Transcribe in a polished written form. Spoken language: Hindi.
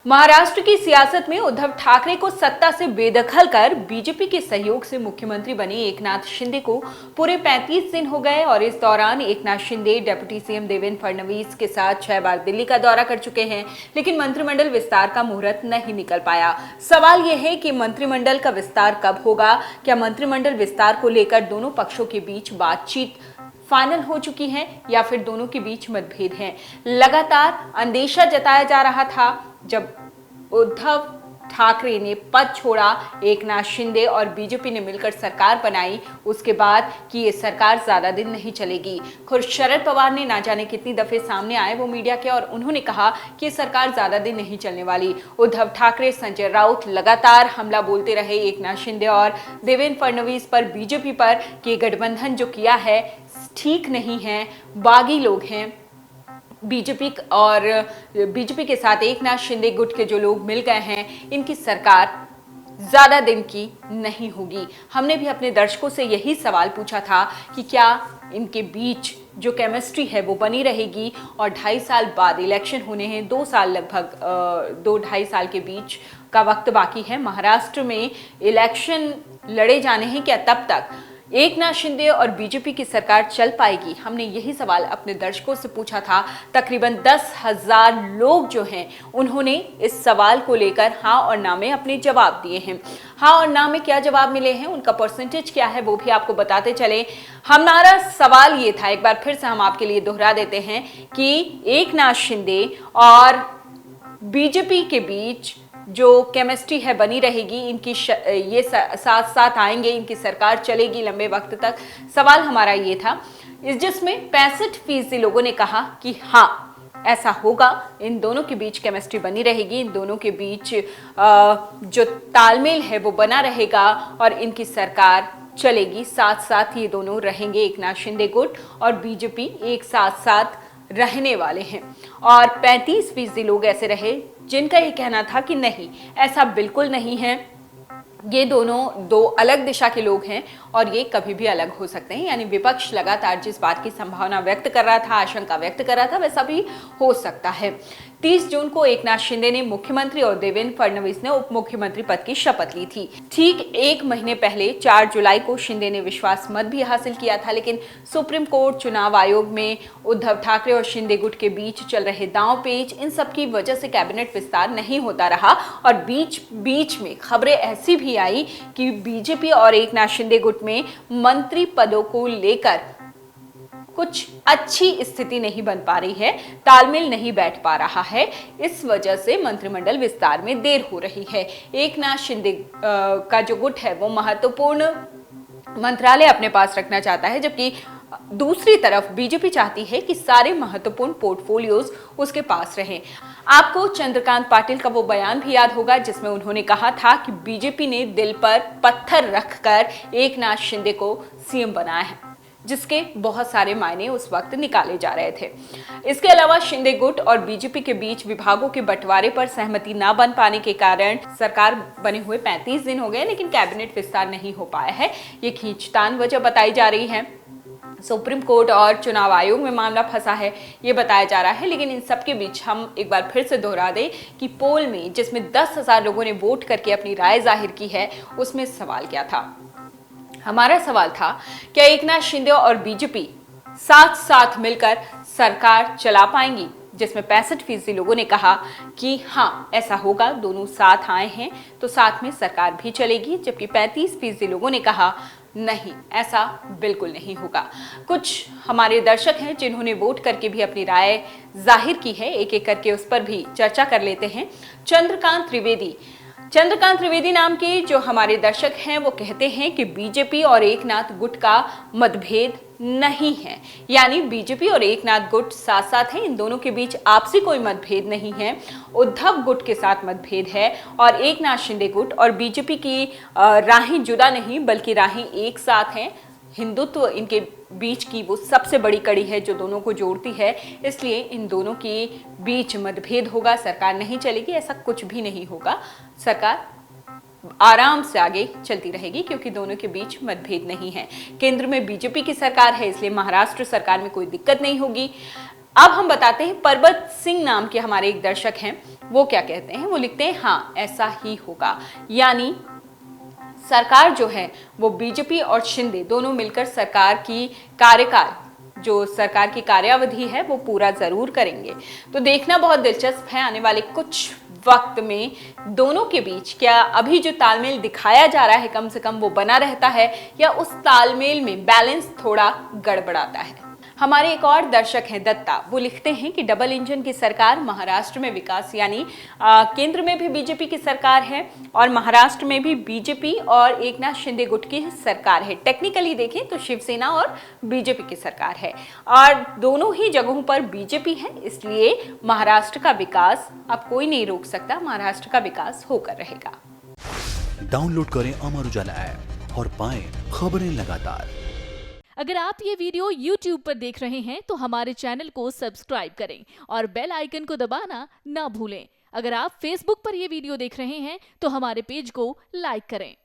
महाराष्ट्र की सियासत में उद्धव ठाकरे को सत्ता से बेदखल कर बीजेपी के सहयोग से मुख्यमंत्री बने एकनाथ शिंदे को पूरे 35 दिन हो गए और इस दौरान एकनाथ शिंदे डिप्टी सीएम देवेंद्र फडणवीस के साथ 6 बार दिल्ली का दौरा कर चुके हैं, लेकिन मंत्रिमंडल विस्तार का मुहूर्त नहीं निकल पाया। सवाल यह है कि मंत्रिमंडल का विस्तार कब होगा? क्या मंत्रिमंडल विस्तार को लेकर दोनों पक्षों के बीच बातचीत फाइनल हो चुकी है या फिर दोनों के बीच मतभेद हैं? लगातार अंदेशा जताया जा रहा था जब उद्धव ठाकरे ने पद छोड़ा, एकनाथ शिंदे और बीजेपी ने मिलकर सरकार बनाई, उसके बाद कि ये सरकार ज्यादा दिन नहीं चलेगी। खुद शरद पवार ने ना जाने कितनी दफे सामने आए वो मीडिया के और उन्होंने कहा कि ये सरकार ज्यादा दिन नहीं चलने वाली। उद्धव ठाकरे, संजय राउत लगातार हमला बोलते रहे एकनाथ शिंदे और देवेंद्र फडणवीस पर, बीजेपी पर कि गठबंधन जो किया है ठीक नहीं है, बागी लोग हैं। बीजेपी के साथ एकनाथ शिंदे गुट के जो लोग मिल गए हैं, इनकी सरकार ज्यादा दिन की नहीं होगी। हमने भी अपने दर्शकों से यही सवाल पूछा था कि क्या इनके बीच जो केमिस्ट्री है वो बनी रहेगी, और 2.5 साल बाद इलेक्शन होने हैं, 2 साल लगभग 2-2.5 साल के बीच का वक्त बाकी है। महाराष्ट्र में इलेक्शन लड़े जाने हैं, क्या तब तक एकनाथ शिंदे और बीजेपी की सरकार चल पाएगी? हमने यही सवाल अपने दर्शकों से पूछा था। तकरीबन 10,000 लोग जो हैं उन्होंने इस सवाल को लेकर हाँ और ना में अपने जवाब दिए हैं। हाँ और ना में क्या जवाब मिले हैं, उनका परसेंटेज क्या है वो भी आपको बताते चले। हमारा सवाल ये था, एक बार फिर से हम आपके लिए दोहरा देते हैं कि एकनाथ शिंदे और बीजेपी के बीच जो केमिस्ट्री है बनी रहेगी, इनकी ये साथ साथ आएंगे, इनकी सरकार चलेगी लंबे वक्त तक। सवाल हमारा ये था, जिसमें 65% लोगों ने कहा कि हाँ ऐसा होगा, इन दोनों के बीच केमिस्ट्री बनी रहेगी, इन दोनों के बीच जो तालमेल है वो बना रहेगा और इनकी सरकार चलेगी, साथ साथ ये दोनों रहेंगे, एकनाथ शिंदे गुट और बीजेपी एक साथ साथ रहने वाले हैं। और 35% लोग ऐसे रहे जिनका ये कहना था कि नहीं, ऐसा बिल्कुल नहीं है, ये दोनों दो अलग दिशा के लोग हैं और ये कभी भी अलग हो सकते हैं। यानी विपक्ष लगातार जिस बात की संभावना व्यक्त कर रहा था, आशंका व्यक्त कर रहा था, वैसा भी हो सकता है। 30 जून को एकनाथ शिंदे ने मुख्यमंत्री और देवेंद्र फडणवीस ने उप मुख्यमंत्री पद की शपथ ली थी। ठीक 1 महीने पहले 4 जुलाई को शिंदे ने विश्वास मत भी हासिल किया था, लेकिन सुप्रीम कोर्ट, चुनाव आयोग में उद्धव ठाकरे और शिंदे गुट के बीच चल रहे दांव पेच, इन सब की वजह से कैबिनेट विस्तार नहीं होता रहा। और बीच बीच में खबरें ऐसी भी आई कि बीजेपी और एकनाथ शिंदे गुट में मंत्री पदों को लेकर कुछ अच्छी स्थिति नहीं बन पा रही है, तालमेल नहीं बैठ पा रहा है। इस वजह से मंत्रिमंडल विस्तार में देर हो रही है। एकनाथ शिंदे का जो गुट है वो महत्वपूर्ण मंत्रालय अपने पास रखना चाहता है, जबकि दूसरी तरफ बीजेपी चाहती है कि सारे महत्वपूर्ण पोर्टफोलियोज उसके पास रहें। आपको चंद्रकांत पाटिल का वो बयान भी याद होगा जिसमें उन्होंने कहा था कि बीजेपी ने दिल पर पत्थर रखकर एकनाथ शिंदे को सीएम बनाया है, जिसके बहुत सारे मायने उस वक्त निकाले जा रहे थे। इसके अलावा शिंदे गुट और बीजेपी के बीच विभागों के बंटवारे पर सहमति न बन पाने के कारण सरकार बने हुए 35 दिन हो गए, लेकिन कैबिनेट विस्तार नहीं हो पाया है। ये खींचतान वजह बताई जा रही है। सुप्रीम कोर्ट और चुनाव आयोग में मामला फंसा है, ये बताया जा रहा है। लेकिन इन सब के बीच हम एक बार फिर से दोहरा दें कि पोल में जिसमें 10,000 लोगों ने वोट करके अपनी राय जाहिर की है, उसमें सवाल क्या था? हमारा सवाल था, क्या एकनाथ शिंदे और बीजेपी साथ साथ मिलकर सरकार चला पाएंगी? जिसमें 65% लोगों ने कहा कि हाँ ऐसा होगा, दोनों साथ आए हैं तो साथ में सरकार भी चलेगी, जबकि 35% लोगों ने कहा नहीं, ऐसा बिल्कुल नहीं होगा। कुछ हमारे दर्शक हैं जिन्होंने वोट करके भी अपनी राय जाहिर की है, एक एक करके उस पर भी चर्चा कर लेते हैं। चंद्रकांत त्रिवेदी नाम के जो हमारे दर्शक हैं वो कहते हैं कि बीजेपी और एकनाथ गुट का मतभेद नहीं है, यानी बीजेपी और एकनाथ गुट साथ साथ हैं, इन दोनों के बीच आपसी कोई मतभेद नहीं है। उद्धव गुट के साथ मतभेद है और एकनाथ शिंदे गुट और बीजेपी की राहें जुदा नहीं बल्कि राहें एक साथ हैं। हिंदुत्व इनके बीच की वो सबसे बड़ी कड़ी है जो दोनों को जोड़ती है, इसलिए इन दोनों के बीच मतभेद होगा, सरकार नहीं चलेगी, ऐसा कुछ भी नहीं होगा। सरकार आराम से आगे चलती रहेगी क्योंकि दोनों के बीच मतभेद नहीं है। केंद्र में बीजेपी की सरकार है, इसलिए महाराष्ट्र सरकार में कोई दिक्कत नहीं होगी। अब हम बताते हैं पर्वत सिंह नाम के हमारे एक दर्शक हैं, वो क्या कहते हैं। वो लिखते हैं हाँ ऐसा ही होगा, यानी सरकार जो है वो बीजेपी और शिंदे दोनों मिलकर सरकार की कार्यकाल, जो सरकार की कार्यावधि है वो पूरा जरूर करेंगे। तो देखना बहुत दिलचस्प है आने वाले कुछ वक्त में दोनों के बीच क्या अभी जो तालमेल दिखाया जा रहा है कम से कम वो बना रहता है, या उस तालमेल में बैलेंस थोड़ा गड़बड़ाता है। हमारे एक और दर्शक हैं दत्ता, वो लिखते हैं कि डबल इंजन की सरकार, महाराष्ट्र में विकास, यानी केंद्र में भी बीजेपी की सरकार है और महाराष्ट्र में भी बीजेपी और एकनाथ शिंदे गुट की सरकार है। टेक्निकली देखें तो शिवसेना और बीजेपी की सरकार है और दोनों ही जगहों पर बीजेपी है, इसलिए महाराष्ट्र का विकास अब कोई नहीं रोक सकता, महाराष्ट्र का विकास होकर रहेगा। डाउनलोड करें अमर उजाला ऐप और पाएं खबरें लगातार। अगर आप ये वीडियो YouTube पर देख रहे हैं तो हमारे चैनल को सब्सक्राइब करें और बेल आइकन को दबाना ना भूलें। अगर आप Facebook पर ये वीडियो देख रहे हैं तो हमारे पेज को लाइक करें।